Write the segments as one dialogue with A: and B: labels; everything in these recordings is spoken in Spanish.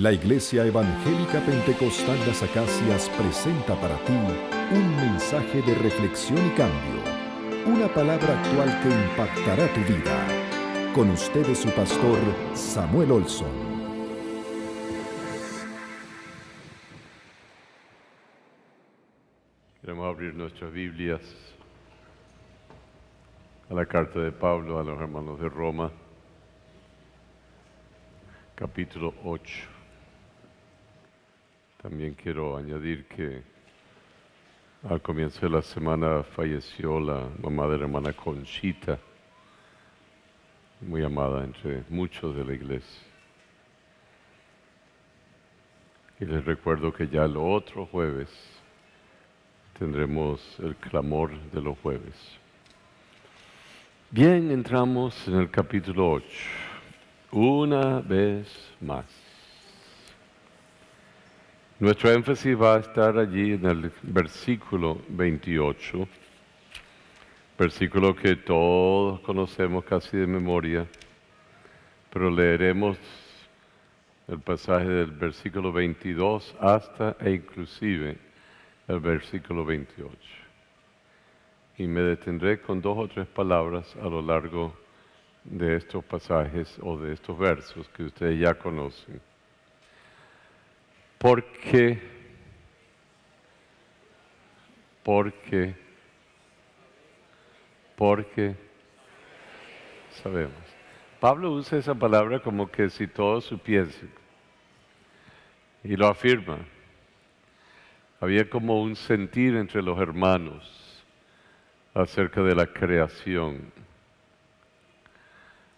A: La Iglesia Evangélica Pentecostal Las Acacias presenta para ti un mensaje de reflexión y cambio, una palabra actual que impactará tu vida. Con ustedes su pastor, Samuel Olson.
B: Queremos abrir nuestras Biblias a la carta de Pablo a los hermanos de Roma, capítulo 8. También quiero añadir que al comienzo de la semana falleció la mamá de la hermana Conchita, muy amada entre muchos de la iglesia. Y les recuerdo que ya el otro jueves tendremos el clamor de los jueves. Bien, entramos en el capítulo 8, una vez más. Nuestro énfasis va a estar allí en el versículo 28, versículo que todos conocemos casi de memoria, pero leeremos el pasaje del versículo 22 hasta e inclusive el versículo 28. Y me detendré con 2 o 3 palabras a lo largo de estos pasajes o de estos versos que ustedes ya conocen. Porque sabemos. Pablo usa esa palabra como que si todos supiesen. Y lo afirma. Había como un sentir entre los hermanos acerca de la creación.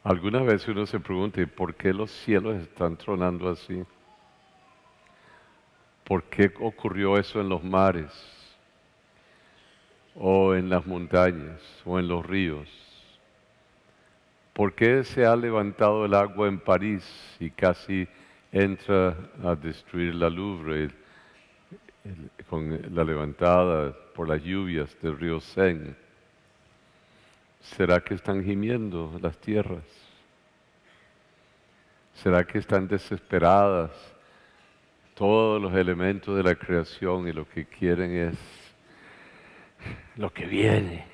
B: Algunas veces uno se pregunta, ¿y por qué los cielos están tronando así? ¿Por qué ocurrió eso en los mares? ¿O en las montañas? ¿O en los ríos? ¿Por qué se ha levantado el agua en París y casi entra a destruir la Louvre con la levantada por las lluvias del río Seine? ¿Será que están gimiendo las tierras? ¿Será que están desesperadas todos los elementos de la creación y lo que quieren es lo que viene?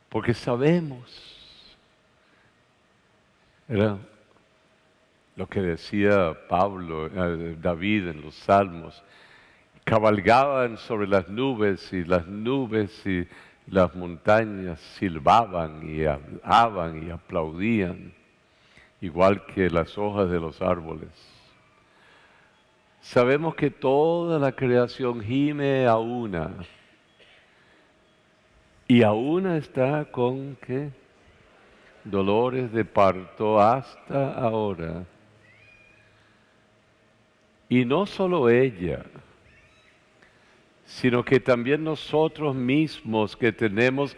B: Porque sabemos, era lo que decía Pablo, David en los Salmos, cabalgaban sobre las nubes y las montañas silbaban y hablaban y aplaudían, igual que las hojas de los árboles. Sabemos que toda la creación gime a una, y a una está con ¿qué? Dolores de parto hasta ahora. Y no solo ella, sino que también nosotros mismos que tenemos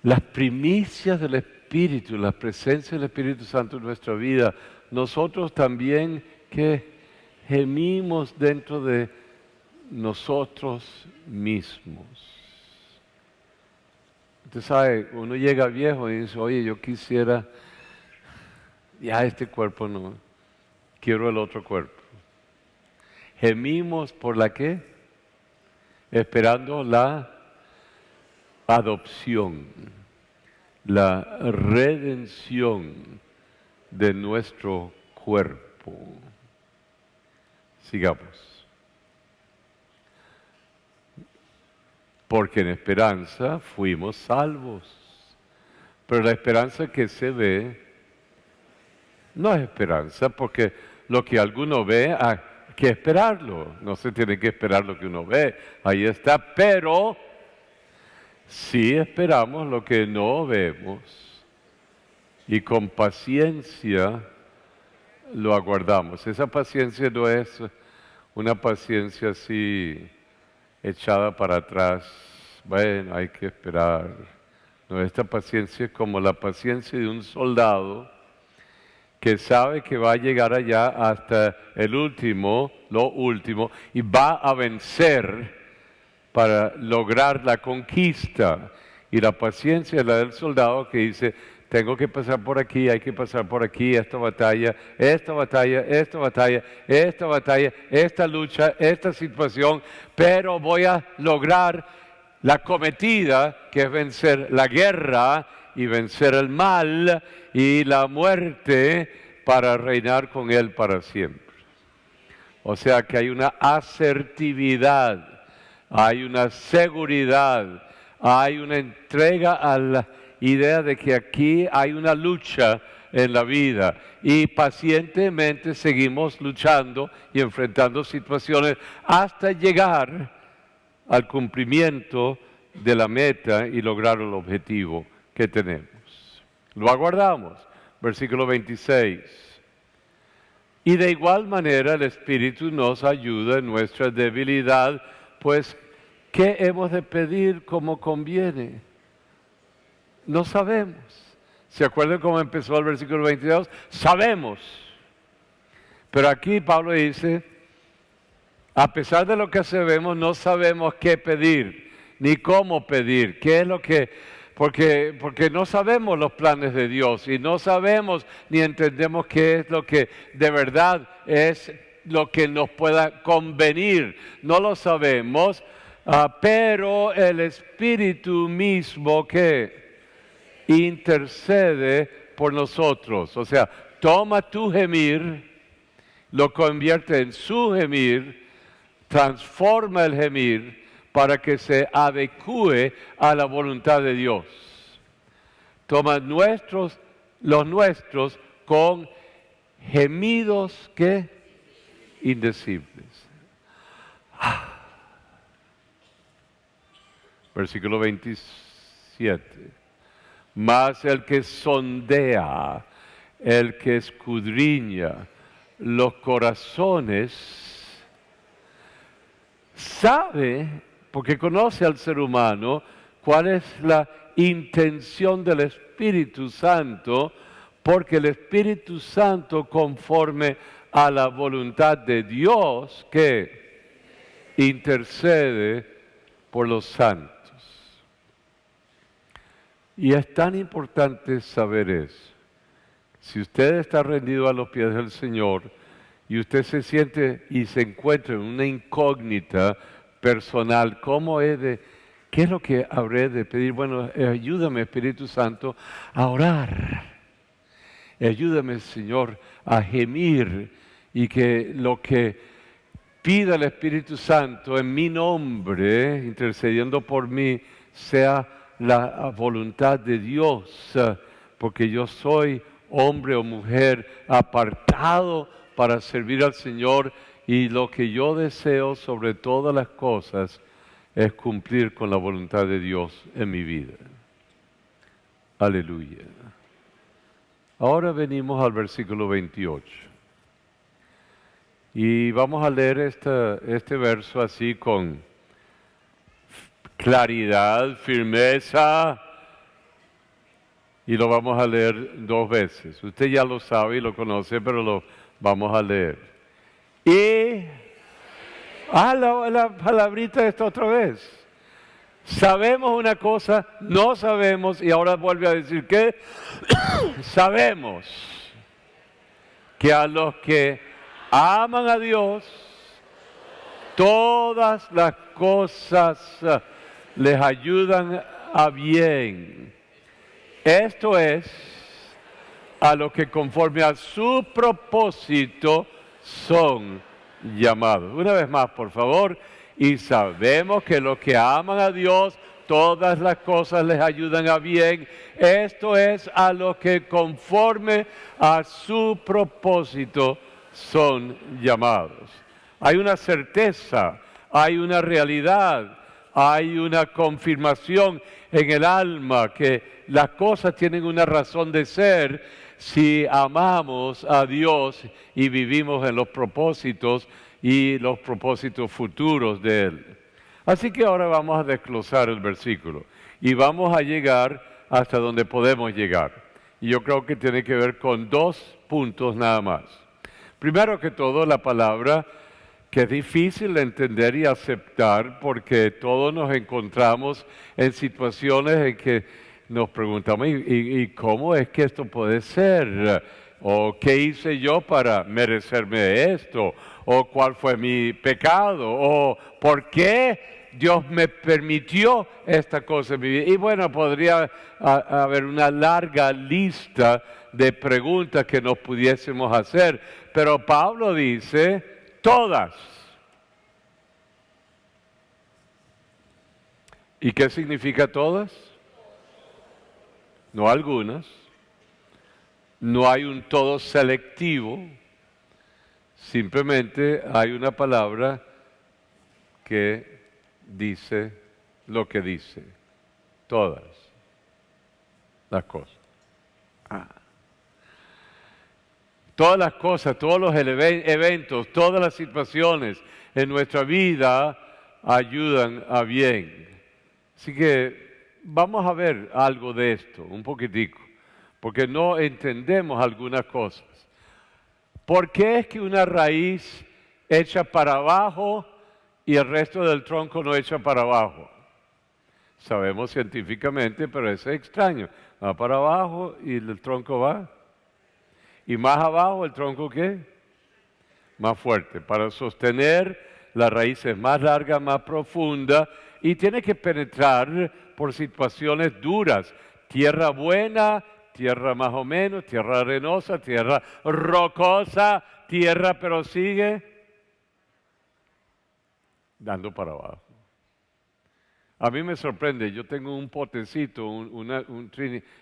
B: las primicias del Espíritu, la presencia del Espíritu Santo en nuestra vida, nosotros también que gemimos dentro de nosotros mismos. Usted sabe, uno llega viejo y dice, oye, yo quisiera, ya este cuerpo no, quiero el otro cuerpo. Gemimos por la ¿qué? Esperando la adopción, la redención de nuestro cuerpo. Sigamos. Porque en esperanza fuimos salvos. Pero la esperanza que se ve no es esperanza, porque lo que alguno ve hay que esperarlo. No se tiene que esperar lo que uno ve, ahí está, pero sí esperamos lo que no vemos y con paciencia lo aguardamos. Esa paciencia no es una paciencia así echada para atrás, bueno, hay que esperar. No, esta paciencia es como la paciencia de un soldado que sabe que va a llegar allá hasta el último, lo último, y va a vencer para lograr la conquista. Y la paciencia es la del soldado que dice, tengo que pasar por aquí, hay que pasar por aquí, esta batalla, esta batalla, esta batalla, esta batalla, esta lucha, esta situación, pero voy a lograr la cometida, que es vencer la guerra y vencer el mal y la muerte para reinar con Él para siempre. O sea que hay una asertividad, hay una seguridad, hay una entrega a la idea de que aquí hay una lucha en la vida y pacientemente seguimos luchando y enfrentando situaciones hasta llegar al cumplimiento de la meta y lograr el objetivo que tenemos. Lo aguardamos. Versículo 26. Y de igual manera el Espíritu nos ayuda en nuestra debilidad, pues ¿qué hemos de pedir como conviene? No sabemos. ¿Se acuerdan cómo empezó el versículo 22? Sabemos. Pero aquí Pablo dice, a pesar de lo que sabemos, no sabemos qué pedir, ni cómo pedir, qué es lo que... Porque no sabemos los planes de Dios y no sabemos ni entendemos qué es lo que de verdad es lo que nos pueda convenir. No lo sabemos, pero el Espíritu mismo que intercede por nosotros. O sea, toma tu gemir, lo convierte en su gemir, transforma el gemir para que se adecue a la voluntad de Dios. Toma los nuestros con gemidos que indecibles. Versículo 27. Mas el que sondea, el que escudriña los corazones, sabe, porque conoce al ser humano, cuál es la intención del Espíritu Santo, porque el Espíritu Santo, conforme a la voluntad de Dios, que intercede por los santos. Y es tan importante saber eso. Si usted está rendido a los pies del Señor y usted se siente y se encuentra en una incógnita personal, ¿qué es lo que habré de pedir? Bueno, ayúdame, Espíritu Santo, a orar. Ayúdame, Señor, a gemir y que lo que pida el Espíritu Santo en mi nombre, intercediendo por mí, sea la voluntad de Dios, porque yo soy hombre o mujer apartado para servir al Señor y lo que yo deseo sobre todas las cosas es cumplir con la voluntad de Dios en mi vida. Aleluya. Ahora venimos al versículo 28. Y vamos a leer este verso así con claridad, firmeza, y lo vamos a leer 2 veces. Usted ya lo sabe y lo conoce, pero lo vamos a leer. Y la palabrita esta otra vez. Sabemos una cosa, no sabemos, y ahora vuelve a decir que sabemos que a los que aman a Dios, todas las cosas les ayudan a bien. Esto es, a los que conforme a su propósito son llamados. Una vez más, por favor. Y sabemos que los que aman a Dios, todas las cosas les ayudan a bien. Esto es, a los que conforme a su propósito son llamados. Hay una certeza, hay una realidad, hay una confirmación en el alma que las cosas tienen una razón de ser si amamos a Dios y vivimos en los propósitos y los propósitos futuros de Él. Así que ahora vamos a desglosar el versículo y vamos a llegar hasta donde podemos llegar. Y yo creo que tiene que ver con 2 puntos nada más. Primero que todo, la palabra que es difícil de entender y aceptar porque todos nos encontramos en situaciones en que nos preguntamos, ¿y cómo es que esto puede ser? ¿O qué hice yo para merecerme esto? ¿O cuál fue mi pecado? ¿O por qué Dios me permitió esta cosa en mi vida? Y bueno, podría haber una larga lista de preguntas que nos pudiésemos hacer, pero Pablo dice, todas. ¿Y qué significa todas? No algunas. No hay un todo selectivo. Simplemente hay una palabra que dice lo que dice. Todas las cosas. Todas las cosas, todos los eventos, todas las situaciones en nuestra vida ayudan a bien. Así que vamos a ver algo de esto, un poquitico, porque no entendemos algunas cosas. ¿Por qué es que una raíz echa para abajo y el resto del tronco no echa para abajo? Sabemos científicamente, pero eso es extraño. Va para abajo y el tronco va. Y más abajo, ¿el tronco qué? Más fuerte. Para sostener, la raíz es más larga, más profunda y tiene que penetrar por situaciones duras. Tierra buena, tierra más o menos, tierra arenosa, tierra rocosa, tierra pero sigue dando para abajo. A mí me sorprende, yo tengo un potecito,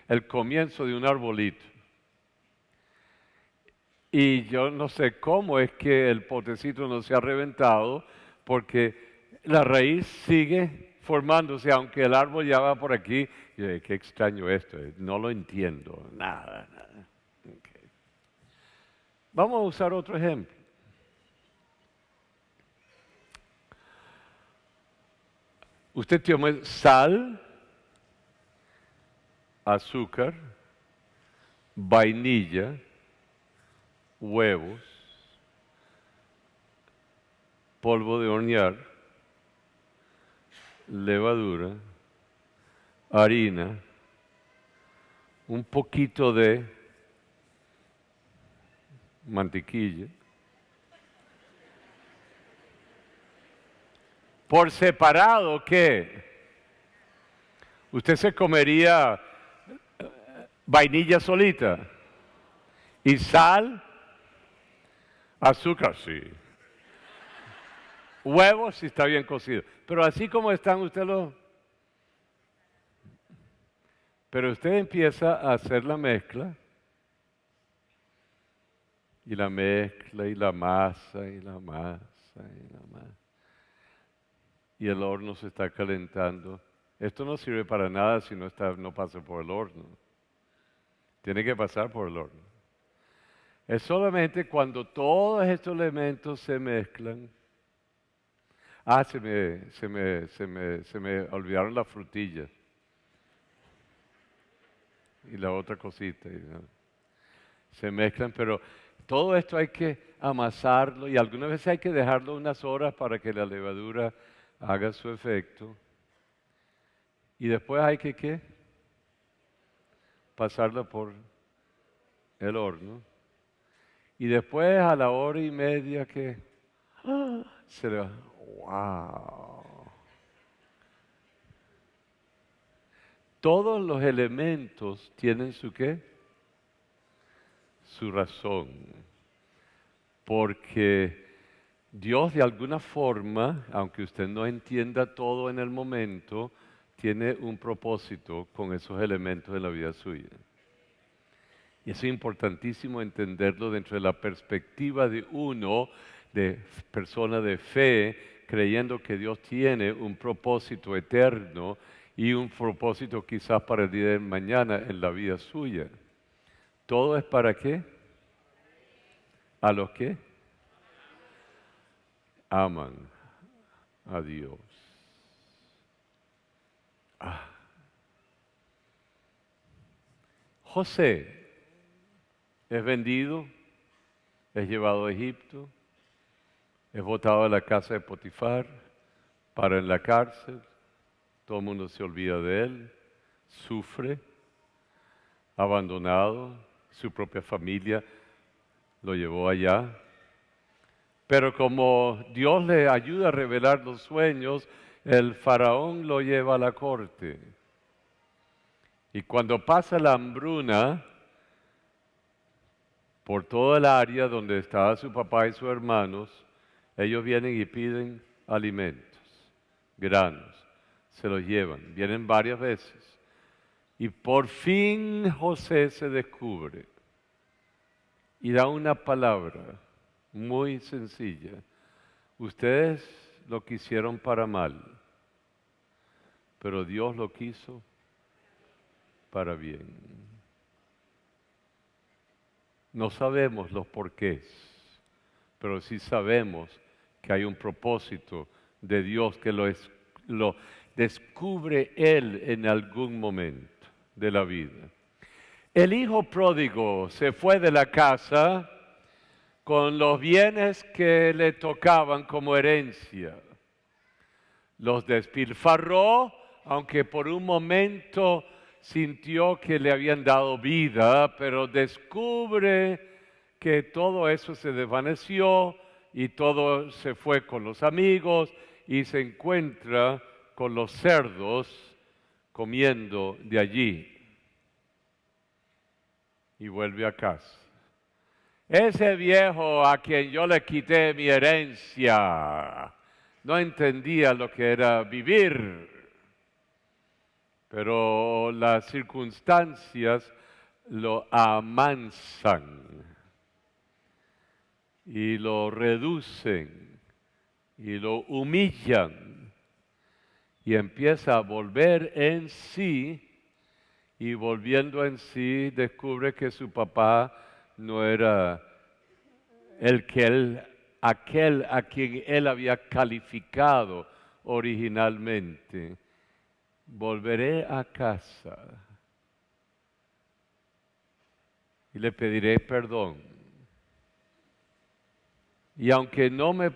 B: el comienzo de un arbolito. Y yo no sé cómo es que el potecito no se ha reventado, porque la raíz sigue formándose, aunque el árbol ya va por aquí. Y yo, qué extraño esto, no lo entiendo, nada. Okay. Vamos a usar otro ejemplo. Usted tiene sal, azúcar, vainilla, huevos, polvo de hornear, levadura, harina, un poquito de mantequilla. Por separado, ¿qué? ¿Usted se comería vainilla solita? ¿Y sal? Azúcar, sí. Huevos, si está bien cocido. Pero así como están, Pero usted empieza a hacer la mezcla. Y la mezcla, y la masa, y la masa, y la masa. Y el horno se está calentando. Esto no sirve para nada si no pasa por el horno. Tiene que pasar por el horno. Es solamente cuando todos estos elementos se mezclan. Se me olvidaron las frutillas. Y la otra cosita. Se mezclan, pero todo esto hay que amasarlo y algunas veces hay que dejarlo unas horas para que la levadura haga su efecto. Y después hay que, ¿qué? Pasarla por el horno. Y después a la hora y media que se le va. ¡Wow! Todos los elementos tienen su qué? Su razón. Porque Dios de alguna forma, aunque usted no entienda todo en el momento, tiene un propósito con esos elementos de la vida suya. Y es importantísimo entenderlo dentro de la perspectiva de uno, de persona de fe, creyendo que Dios tiene un propósito eterno y un propósito quizás para el día de mañana en la vida suya. ¿Todo es para qué? ¿A los que aman a Dios? José es vendido, es llevado a Egipto, es botado de la casa de Potifar, para en la cárcel, todo el mundo se olvida de él, sufre, abandonado, su propia familia lo llevó allá. Pero como Dios le ayuda a revelar los sueños, el faraón lo lleva a la corte. Y cuando pasa la hambruna por toda el área donde estaba su papá y sus hermanos, ellos vienen y piden alimentos, granos, se los llevan, vienen varias veces. Y por fin José se descubre y da una palabra muy sencilla. Ustedes lo quisieron para mal, pero Dios lo quiso para bien. No sabemos los porqués, pero sí sabemos que hay un propósito de Dios que lo descubre Él en algún momento de la vida. El hijo pródigo se fue de la casa con los bienes que le tocaban como herencia. Los despilfarró, aunque por un momento sintió que le habían dado vida, pero descubre que todo eso se desvaneció y todo se fue con los amigos y se encuentra con los cerdos comiendo de allí. Y vuelve a casa. Ese viejo a quien yo le quité mi herencia no entendía lo que era vivir, pero las circunstancias lo amansan y lo reducen y lo humillan y empieza a volver en sí. Y volviendo en sí, descubre que su papá no era aquel a quien él había calificado originalmente. Volveré a casa y le pediré perdón. Y aunque no me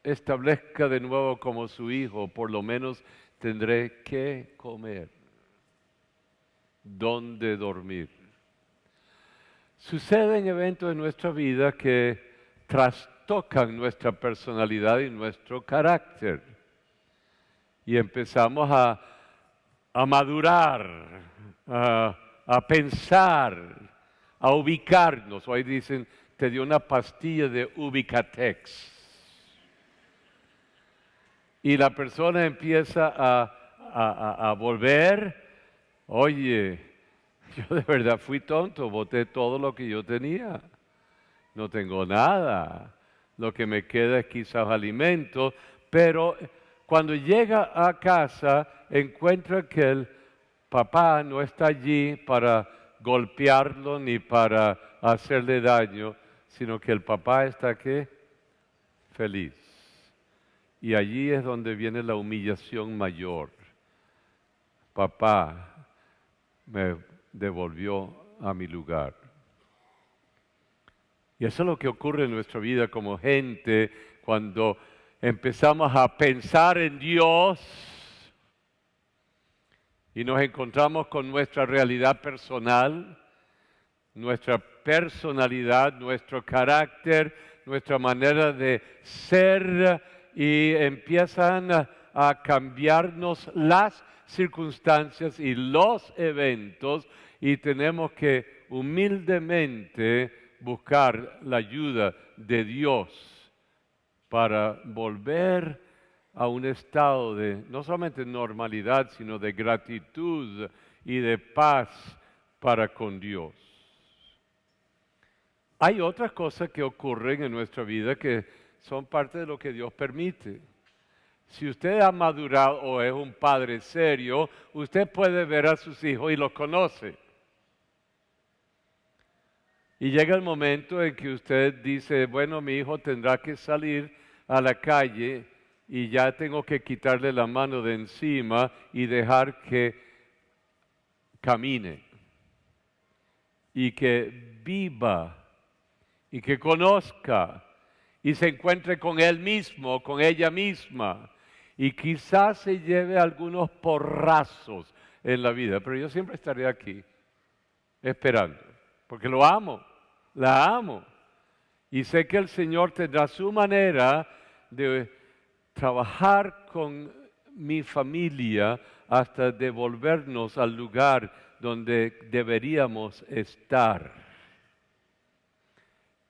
B: establezca de nuevo como su hijo, por lo menos tendré que comer. ¿Dónde dormir? Suceden eventos en nuestra vida que trastocan nuestra personalidad y nuestro carácter. Y empezamos a madurar, a pensar, a ubicarnos. Hoy dicen, te dio una pastilla de Ubicatex. Y la persona empieza a volver. Oye, yo de verdad fui tonto, boté todo lo que yo tenía. No tengo nada. Lo que me queda es quizás alimento, pero cuando llega a casa encuentra que el papá no está allí para golpearlo ni para hacerle daño, sino que el papá está ¿qué? Feliz. Y allí es donde viene la humillación mayor. Papá me devolvió a mi lugar. Y eso es lo que ocurre en nuestra vida como gente cuando empezamos a pensar en Dios y nos encontramos con nuestra realidad personal, nuestra personalidad, nuestro carácter, nuestra manera de ser y empiezan a cambiarnos las circunstancias y los eventos y tenemos que humildemente buscar la ayuda de Dios para volver a un estado de no solamente normalidad, sino de gratitud y de paz para con Dios. Hay otras cosas que ocurren en nuestra vida que son parte de lo que Dios permite. Si usted ha madurado o es un padre serio, usted puede ver a sus hijos y los conoce. Y llega el momento en que usted dice, bueno, mi hijo tendrá que salir a la calle y ya tengo que quitarle la mano de encima y dejar que camine y que viva y que conozca y se encuentre con él mismo, con ella misma. Y quizás se lleve algunos porrazos en la vida, pero yo siempre estaré aquí, esperando, porque lo amo, la amo. Y sé que el Señor tendrá su manera de trabajar con mi familia hasta devolvernos al lugar donde deberíamos estar,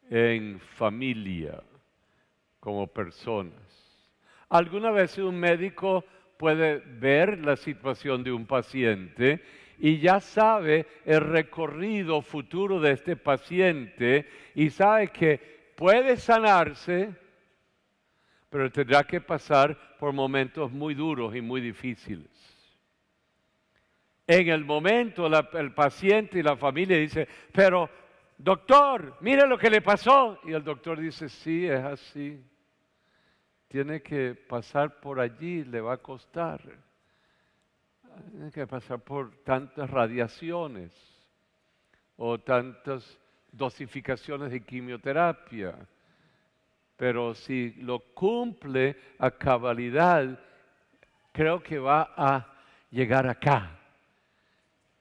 B: en familia, como personas. Algunas veces un médico puede ver la situación de un paciente y ya sabe el recorrido futuro de este paciente y sabe que puede sanarse, pero tendrá que pasar por momentos muy duros y muy difíciles. En el momento el paciente y la familia dice, pero doctor, mire lo que le pasó. Y el doctor dice, sí, es así. Tiene que pasar por allí, le va a costar. Tiene que pasar por tantas radiaciones o tantas dosificaciones de quimioterapia. Pero si lo cumple a cabalidad, creo que va a llegar acá.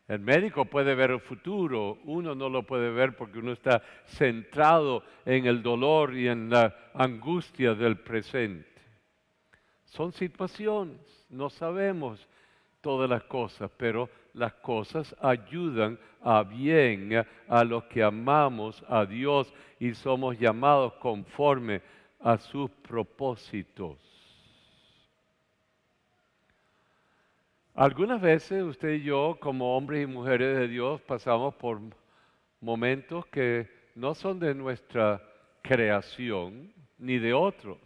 B: El médico puede ver el futuro, uno no lo puede ver porque uno está centrado en el dolor y en la angustia del presente. Son situaciones, no sabemos todas las cosas, pero las cosas ayudan a bien a los que amamos a Dios y somos llamados conforme a sus propósitos. Algunas veces usted y yo, como hombres y mujeres de Dios, pasamos por momentos que no son de nuestra creación ni de otros,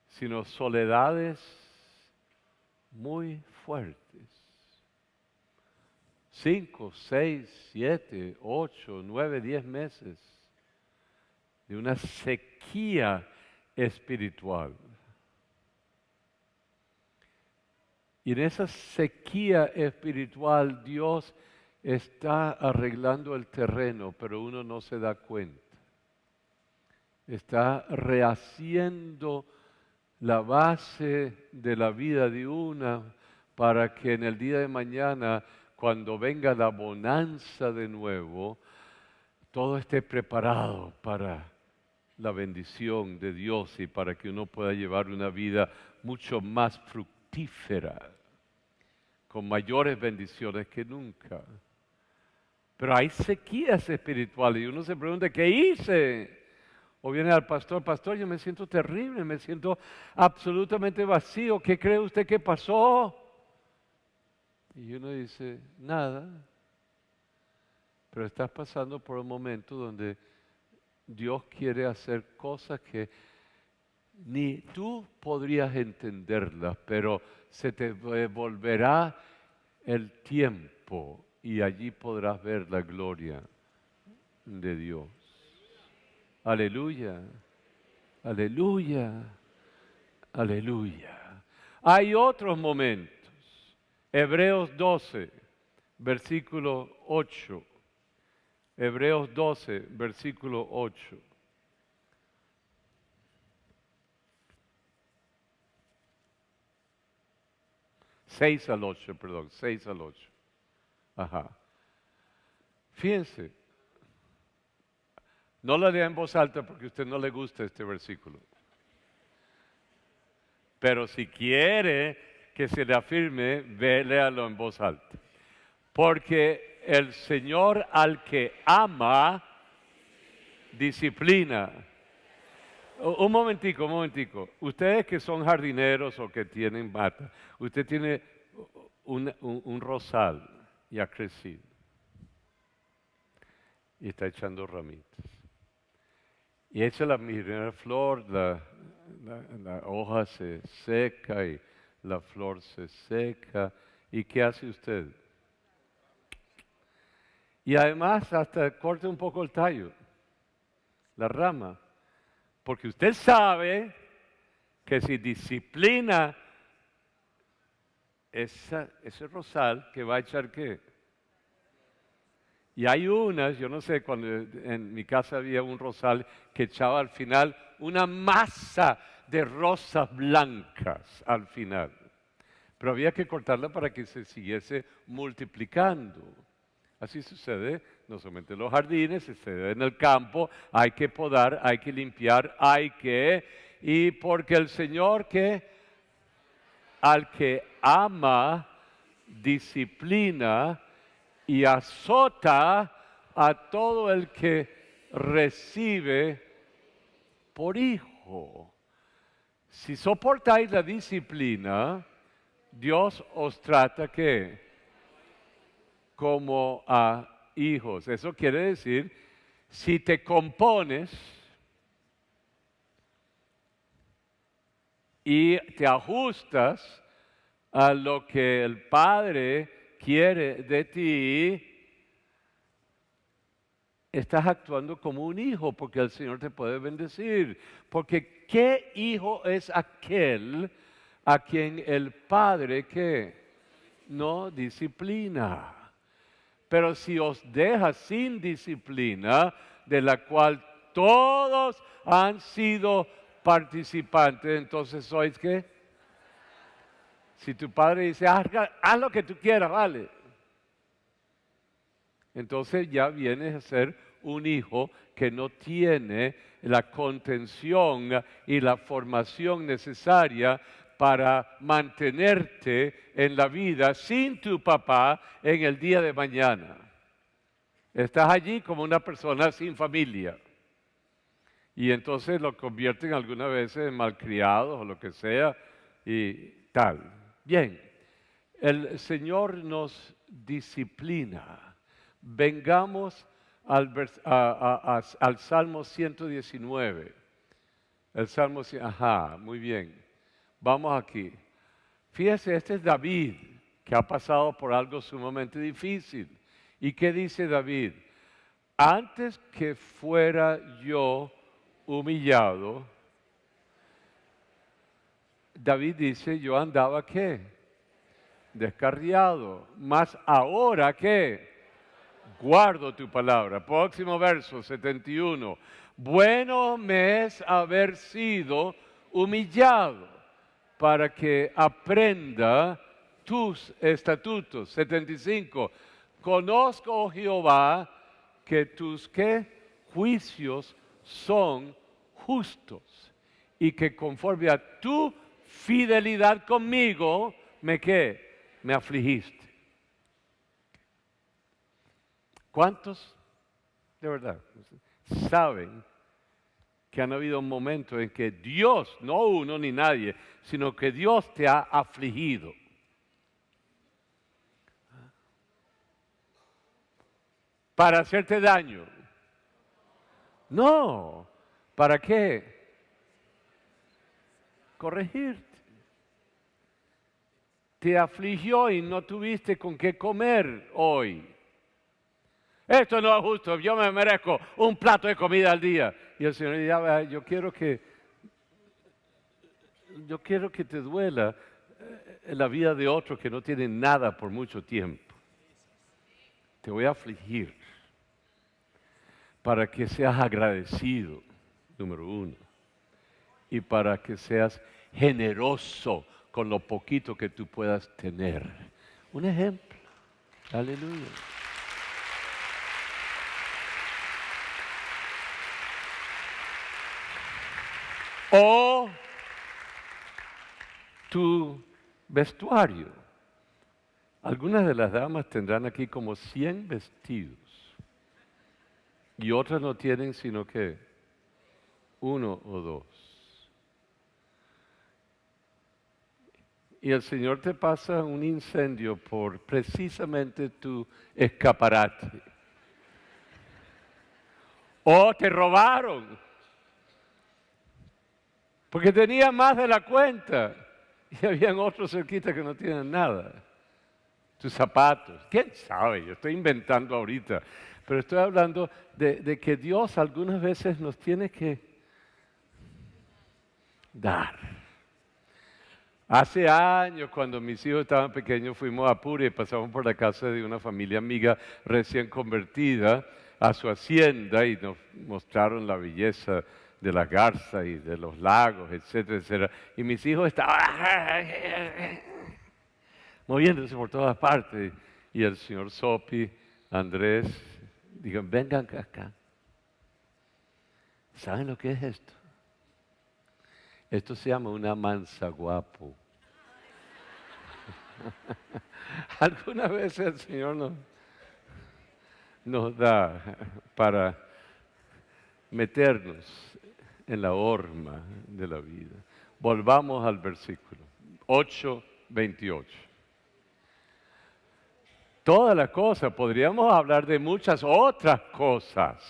B: sino soledades muy fuertes. 5, 6, 7, 8, 9, 10 meses de una sequía espiritual. Y en esa sequía espiritual Dios está arreglando el terreno, pero uno no se da cuenta. Está rehaciendo la base de la vida de una para que en el día de mañana, cuando venga la bonanza de nuevo, todo esté preparado para la bendición de Dios y para que uno pueda llevar una vida mucho más fructífera, con mayores bendiciones que nunca. Pero hay sequías espirituales y uno se pregunta, ¿qué hice? O viene al pastor, pastor, yo me siento terrible, me siento absolutamente vacío, ¿qué cree usted que pasó? Y uno dice, nada, pero estás pasando por un momento donde Dios quiere hacer cosas que ni tú podrías entenderlas, pero se te devolverá el tiempo y allí podrás ver la gloria de Dios. Aleluya, aleluya, aleluya. Hay otros momentos. Hebreos 12, versículo 8. Hebreos 12, versículo 8. Seis al 8, perdón, 6 al 8. Ajá. Fíjense, no lo lea en voz alta porque a usted no le gusta este versículo. Pero si quiere que se le afirme, léalo en voz alta. Porque el Señor al que ama, disciplina. Un momentico. Ustedes que son jardineros o que tienen mata, usted tiene un rosal y ha crecido. Y está echando ramitas. Y echa la primera flor, la hoja se seca y la flor se seca. ¿Y qué hace usted? Y además hasta corta un poco el tallo, la rama. Porque usted sabe que si disciplina ese rosal, que va a echar ¿qué? Y hay unas, yo no sé, cuando en mi casa había un rosal que echaba al final una masa de rosas blancas al final. pero había que cortarla para que se siguiese multiplicando. Así sucede no solamente en los jardines, sucede en el campo, hay que podar, hay que limpiar, y porque el Señor que al que ama, disciplina y azota a todo el que recibe por hijo. Si soportáis la disciplina, Dios os trata ¿qué? Como a hijos. Eso quiere decir, si te compones y te ajustas a lo que el Padre quiere de ti, estás actuando como un hijo, porque el Señor te puede bendecir. Porque ¿qué hijo es aquel a quien el Padre que no disciplina? Pero si os deja sin disciplina, de la cual todos han sido participantes, entonces sois ¿qué? Si tu padre dice, haz lo que tú quieras, vale. Entonces ya vienes a ser un hijo que no tiene la contención y la formación necesaria para mantenerte en la vida sin tu papá en el día de mañana. Estás allí como una persona sin familia. Y entonces lo convierten algunas veces en malcriados o lo que sea y tal. Bien, el Señor nos disciplina. Vengamos al Salmo 119. El Salmo, muy bien. Vamos aquí. Fíjese, este es David, que ha pasado por algo sumamente difícil. ¿Y qué dice David? Antes que fuera yo humillado, David dice, yo andaba ¿qué? Descarriado. Mas ahora ¿qué? Guardo tu palabra. Próximo verso, 71. Bueno me es haber sido humillado para que aprenda tus estatutos. 75. Conozco, oh Jehová, que tus ¿qué? Juicios son justos y que conforme a tu fidelidad conmigo, me afligiste. ¿Cuántos, de verdad, saben que han habido momentos en que Dios, no uno ni nadie, sino que Dios te ha afligido? ¿Para hacerte daño? No. ¿Para qué? Corregirte. Te afligió y no tuviste con qué comer hoy. Esto no es justo, yo me merezco un plato de comida al día. Y el Señor dice, yo quiero que te duela la vida de otro que no tiene nada por mucho tiempo. Te voy a afligir para que seas agradecido, número uno, y para que seas generoso con lo poquito que tú puedas tener. Un ejemplo. Aleluya. O tu vestuario. Algunas de las damas tendrán aquí como 100 vestidos y otras no tienen sino que 1 o 2. Y el Señor te pasa un incendio por precisamente tu escaparate. O te robaron porque tenía más de la cuenta y habían otros cerquitas que no tienen nada. Tus zapatos, quién sabe, yo estoy inventando ahorita, pero estoy hablando de que Dios algunas veces nos tiene que dar. Hace años, cuando mis hijos estaban pequeños, fuimos a Apure y pasamos por la casa de una familia amiga recién convertida a su hacienda y nos mostraron la belleza de la garza y de los lagos, etcétera, etcétera. Y mis hijos estaban... moviéndose por todas partes. Y el señor Sopi, Andrés, dijeron, vengan acá. ¿Saben lo que es esto? Esto se llama una manzaguapo. Algunas veces el Señor nos da para meternos en la horma de la vida. Volvamos al versículo 8:28. Todas las cosas, podríamos hablar de muchas otras cosas,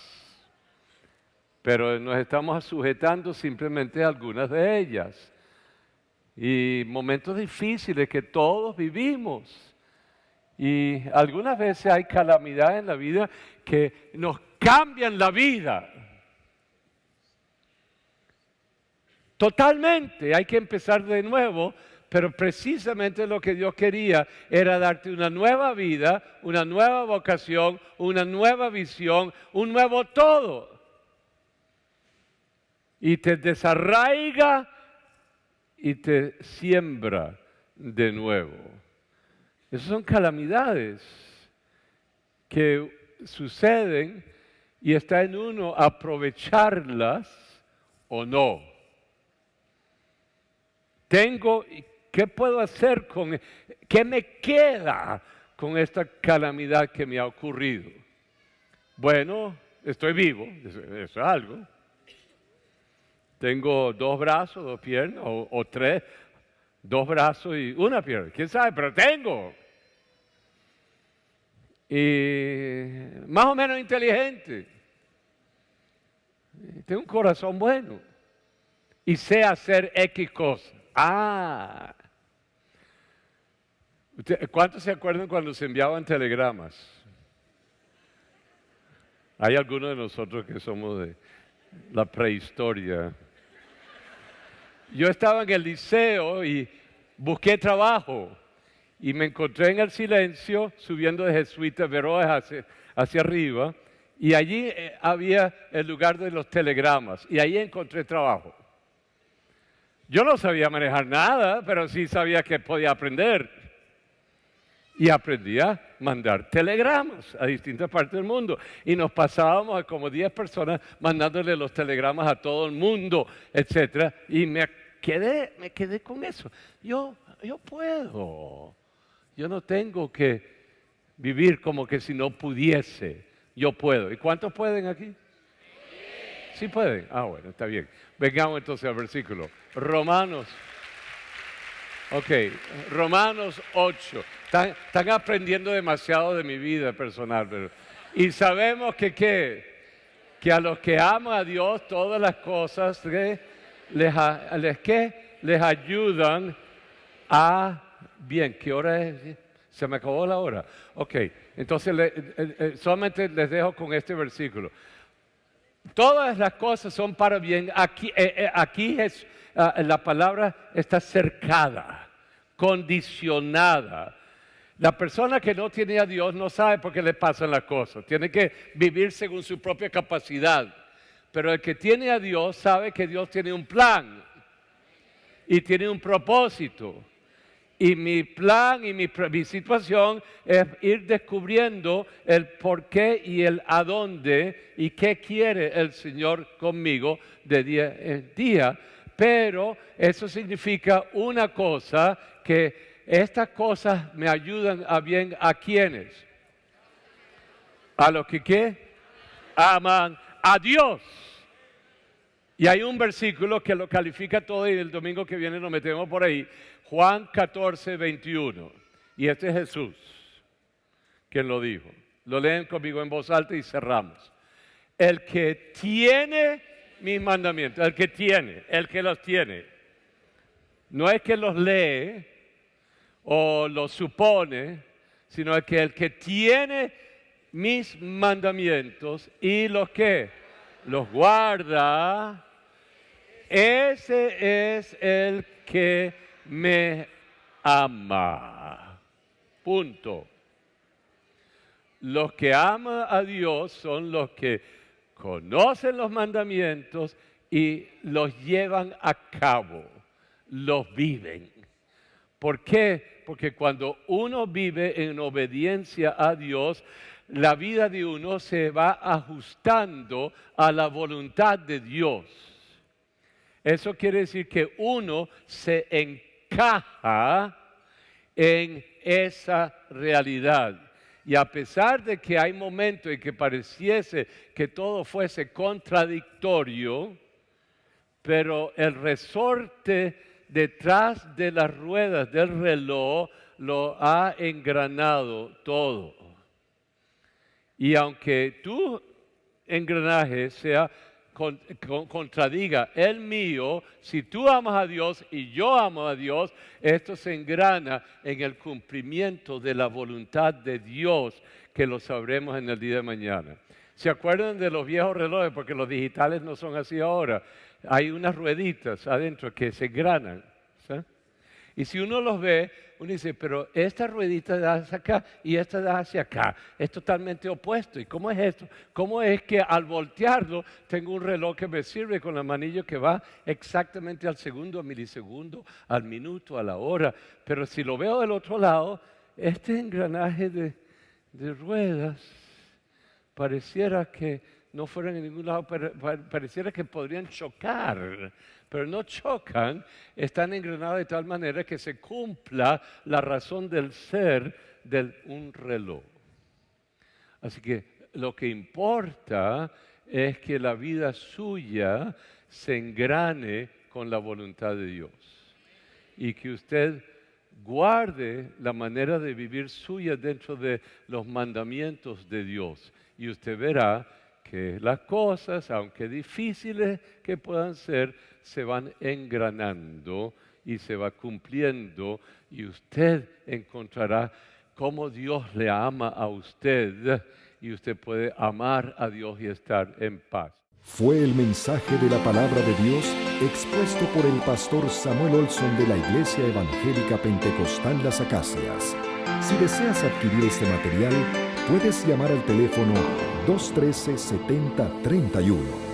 B: pero nos estamos sujetando simplemente a algunas de ellas. Y momentos difíciles que todos vivimos. Y algunas veces hay calamidades en la vida que nos cambian la vida. Totalmente, hay que empezar de nuevo, pero precisamente lo que Dios quería era darte una nueva vida, una nueva vocación, una nueva visión, un nuevo todo. Y te desarraiga y te siembra de nuevo. Esas son calamidades que suceden y está en uno aprovecharlas o no. ¿Qué puedo hacer qué me queda con esta calamidad que me ha ocurrido? Bueno, estoy vivo, eso es algo. Tengo 2 brazos, 2 piernas, o 3, 2 brazos y 1 pierna. ¿Quién sabe? Pero tengo. Y más o menos inteligente. Tengo un corazón bueno. Y sé hacer X cosas. ¿Cuántos se acuerdan cuando se enviaban telegramas? Hay algunos de nosotros que somos de la prehistoria. Yo estaba en el liceo y busqué trabajo y me encontré en el Silencio subiendo de Jesuita Veroes hacia arriba y allí había el lugar de los telegramas y ahí encontré trabajo. Yo no sabía manejar nada, pero sí sabía que podía aprender. Y aprendí a mandar telegramas a distintas partes del mundo. Y nos pasábamos a como 10 personas mandándole los telegramas a todo el mundo, etc. Y me quedé con eso. Yo puedo. Yo no tengo que vivir como que si no pudiese. Yo puedo. ¿Y cuántos pueden aquí? ¿Sí pueden? Bueno, está bien. Vengamos entonces al versículo. Romanos 8. Están aprendiendo demasiado de mi vida personal. Y sabemos que a los que aman a Dios, todas las cosas les ayudan a bien. ¿Qué hora es? Se me acabó la hora. Ok, entonces solamente les dejo con este versículo. Todas las cosas son para bien. Aquí la palabra está cercada, condicionada. La persona que no tiene a Dios no sabe por qué le pasan las cosas. Tiene que vivir según su propia capacidad. Pero el que tiene a Dios sabe que Dios tiene un plan y tiene un propósito. Y mi plan y mi situación es ir descubriendo el por qué y el a dónde y qué quiere el Señor conmigo de día en día. Pero eso significa una cosa, que estas cosas me ayudan a bien a quienes. A los que ¿qué? Aman a Dios. Y hay un versículo que lo califica todo y el domingo que viene nos metemos por ahí. Juan 14:21. Y este es Jesús quien lo dijo. Lo leen conmigo en voz alta y cerramos. El que tiene mis mandamientos, el que los tiene, no es que los lee o los supone, sino el que tiene mis mandamientos y los que los guarda, ese es el que me ama. Punto. Los que aman a Dios son los que conocen los mandamientos y los llevan a cabo, los viven. ¿Por qué? Porque cuando uno vive en obediencia a Dios, la vida de uno se va ajustando a la voluntad de Dios. Eso quiere decir que uno se encaja en esa realidad. Y a pesar de que hay momentos en que pareciese que todo fuese contradictorio, pero el resorte detrás de las ruedas del reloj lo ha engranado todo. Y aunque tu engranaje contradiga el mío, si tú amas a Dios y yo amo a Dios, esto se engrana en el cumplimiento de la voluntad de Dios, que lo sabremos en el día de mañana. ¿Se acuerdan de los viejos relojes? Porque los digitales no son así ahora. Hay unas rueditas adentro que se engranan, ¿sí? Y si uno los ve, uno dice, pero esta ruedita da hacia acá y esta da hacia acá. Es totalmente opuesto. ¿Y cómo es esto? ¿Cómo es que al voltearlo tengo un reloj que me sirve con el manillo que va exactamente al segundo, al milisegundo, al minuto, a la hora? Pero si lo veo del otro lado, este engranaje de ruedas pareciera que no fueran en ningún lado, pareciera que podrían chocar, pero no chocan, están engranados de tal manera que se cumpla la razón del ser de un reloj. Así que lo que importa es que la vida suya se engrane con la voluntad de Dios y que usted guarde la manera de vivir suya dentro de los mandamientos de Dios, y usted verá que las cosas, aunque difíciles que puedan ser, se van engranando y se va cumpliendo, y usted encontrará cómo Dios le ama a usted, y usted puede amar a Dios y estar en paz.
A: Fue el mensaje de la palabra de Dios expuesto por el pastor Samuel Olson de la Iglesia Evangélica Pentecostal Las Acacias. Si deseas adquirir este material, puedes llamar al teléfono 213-7031.